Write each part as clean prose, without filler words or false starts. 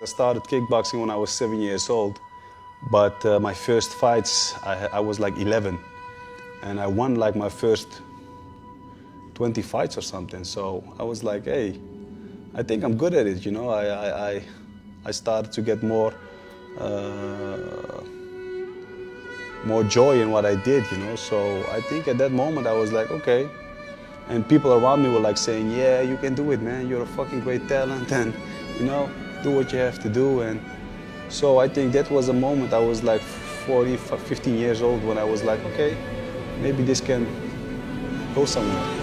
I started kickboxing when I was 7 years old, but my first fights, I was like 11, and I won like my first 20 fights or something. So I was like, hey, I think I'm good at it, you know. I started to get more joy in what I did, you know. So I think at that moment I was like, okay. And people around me were like saying, yeah, you can do it, man. You're a fucking great talent, and you know, do what you have to do. And so I think that was a moment. I was like 15 years old when I was like, okay, maybe this can go somewhere.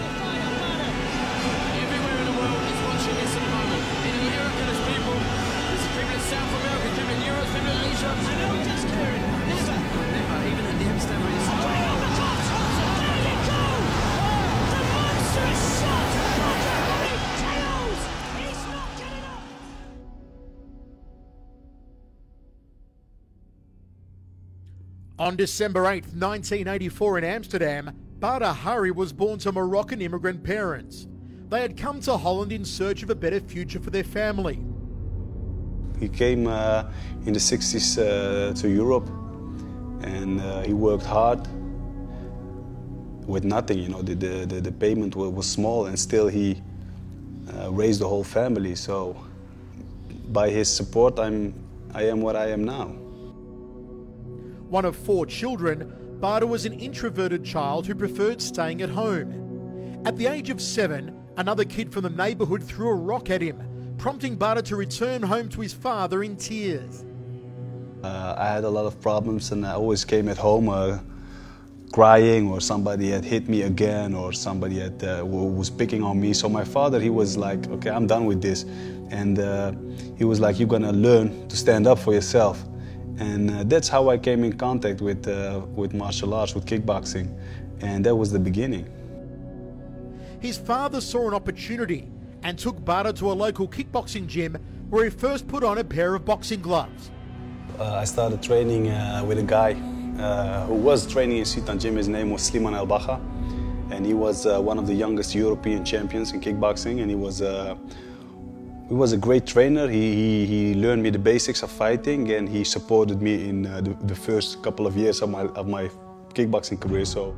On December 8, 1984 in Amsterdam, Badr was born to Moroccan immigrant parents. They had come to Holland in search of a better future for their family. He came in the 60s to Europe, and he worked hard with nothing, you know. The payment was small, and still he raised the whole family. So by his support, I am what I am now. One of 4 children, Badr was an introverted child who preferred staying at home. At the age of 7, another kid from the neighbourhood threw a rock at him, prompting Badr to return home to his father in tears. I had a lot of problems, and I always came at home crying, or somebody had hit me again, or somebody was picking on me. So my father, he was like, okay, I'm done with this. And he was like, you're gonna learn to stand up for yourself. And that's how I came in contact with martial arts, with kickboxing, and that was the beginning. His father saw an opportunity and took Badr to a local kickboxing gym where he first put on a pair of boxing gloves. I started training with a guy who was training in Sitan Gym. His name was Sliman Al-Baha, and he was one of the youngest European champions in kickboxing, and he was a great trainer. He learned me the basics of fighting, and he supported me in the first couple of years of my kickboxing career. So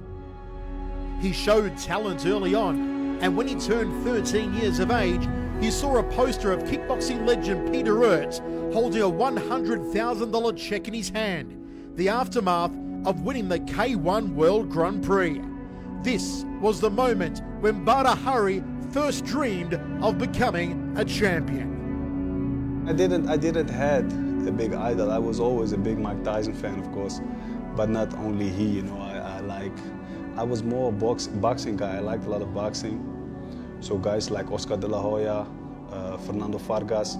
he showed talent early on, and when he turned 13 years of age, he saw a poster of kickboxing legend Peter Ertz holding a $100,000 check in his hand, the aftermath of winning the K1 World Grand Prix. This was the moment when Badr first dreamed of becoming a champion. I didn't had a big idol. I was always a big Mike Tyson fan, of course, but not only he. You know, I was more a boxing guy. I liked a lot of boxing. So guys like Oscar De La Hoya, Fernando Vargas,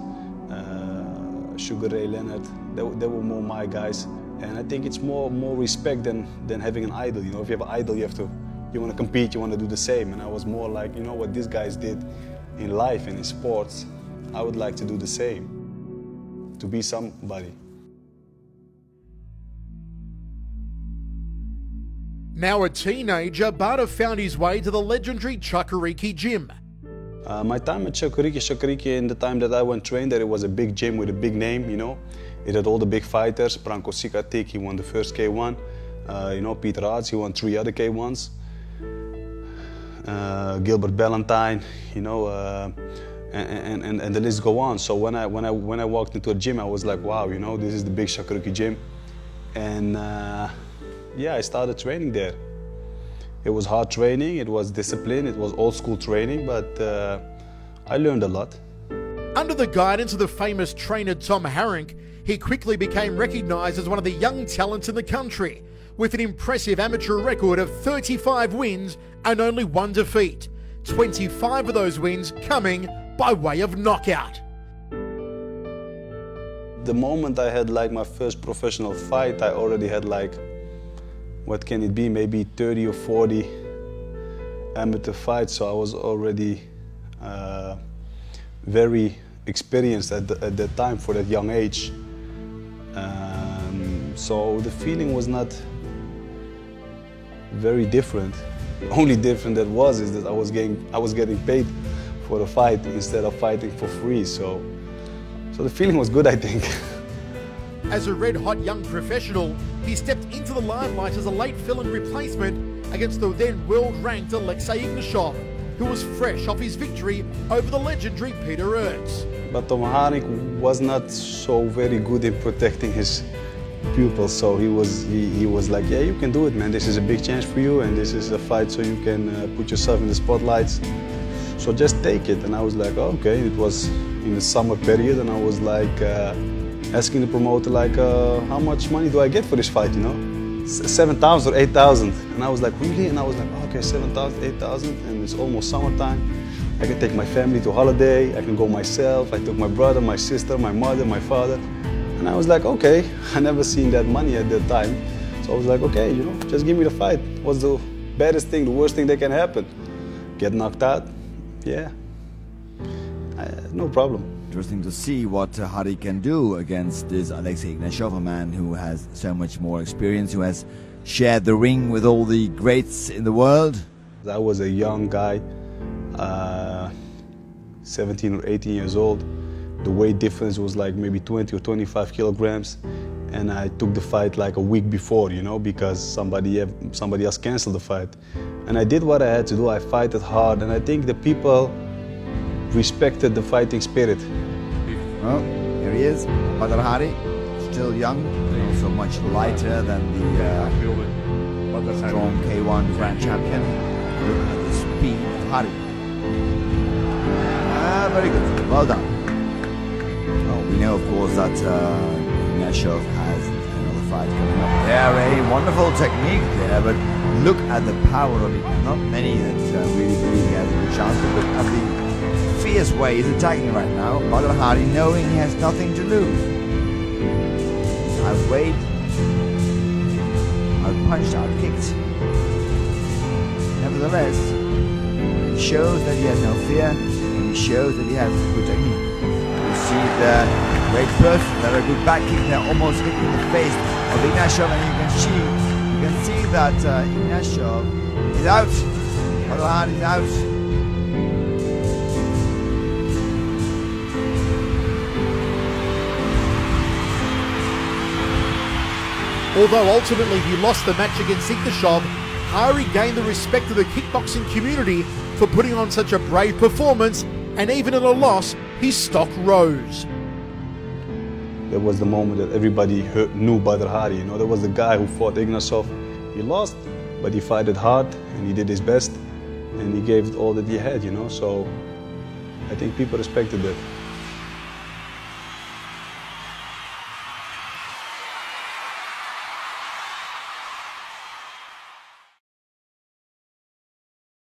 Sugar Ray Leonard, they were more my guys. And I think it's more respect than having an idol. You know, if you have an idol, you want to compete, you want to do the same. And I was more like, you know, what these guys did in life and in sports, I would like to do the same, to be somebody. Now a teenager, Badr found his way to the legendary Chakariki gym. My time at Chakariki, in the time that I went train there, it was a big gym with a big name, you know. It had all the big fighters. Branko Sikatik, he won the first K1. You know, Peter Arts, he won 3 other K1s. Gilbert Ballantyne, you know, and the list go on. So when I walked into a gym, I was like, wow, you know, this is the big Chakariki gym, and yeah, I started training there. It was hard training, it was discipline, it was old school training, but I learned a lot. Under the guidance of the famous trainer Tom Harink, he quickly became recognised as one of the young talents in the country, with an impressive amateur record of 35 wins and only 1 defeat, 25 of those wins coming by way of knockout. The moment I had like my first professional fight, I already had like, what can it be, maybe 30 or 40 amateur fights, so I was already very experienced at that time for that young age. So the feeling was not very different. The only difference that is that I was getting paid for the fight instead of fighting for free. So So the feeling was good, I think. As a red-hot young professional, he stepped into the limelight as a late fill-in replacement against the then world-ranked Alexei Ignashov, who was fresh off his victory over the legendary Peter Ertz. But Tom Hardy was not so very good in protecting his pupils, so he was like, yeah, you can do it, man. This is a big chance for you, and this is a fight so you can put yourself in the spotlights. So just take it. And I was like, okay. It was in the summer period, and I was like asking the promoter, like, how much money do I get for this fight, you know? 7,000 or 8,000. And I was like, really? And I was like, oh, okay, 7,000, 8,000, and it's almost summertime. I can take my family to holiday, I can go myself. I took my brother, my sister, my mother, my father. And I was like, okay, I never seen that money at that time. So I was like, okay, you know, just give me the fight. What's the baddest thing, the worst thing that can happen? Get knocked out? Yeah, no problem. Interesting to see what Hardy can do against this Alexei Ignashov, a man who has so much more experience, who has shared the ring with all the greats in the world. I was a young guy, 17 or 18 years old. The weight difference was like maybe 20 or 25 kilograms. And I took the fight like a week before, you know, because somebody else canceled the fight. And I did what I had to do. I fought it hard, and I think the people respected the fighting spirit. Well, here he is, Badr Hardy, still young, but also much lighter than the strong K1 grand champion. Look at the speed of Hardy. Very good, well done. Well, we know, of course, that Ignashov has another fight coming up there. A wonderful technique there, but look at the power of it. Not many that really believe he has a good chance, but look at the fierce way he's attacking right now. Badr Hardy knowing he has nothing to lose. Outweighed, outpunched, outkicked. Nevertheless, he shows that he has no fear, and he shows that he has good technique. You see the great burst, another good back kick there, almost hitting the face of Ignashov, and you can see that Ignashov is out. Badr Hardy is out. Although ultimately he lost the match against Ignashov, Hardy gained the respect of the kickboxing community for putting on such a brave performance, and even in a loss, his stock rose. There was the moment that everybody knew Badr Hardy. You know, there was the guy who fought Ignashov. He lost, but he fought it hard, and he did his best, and he gave it all that he had, you know. So I think people respected that.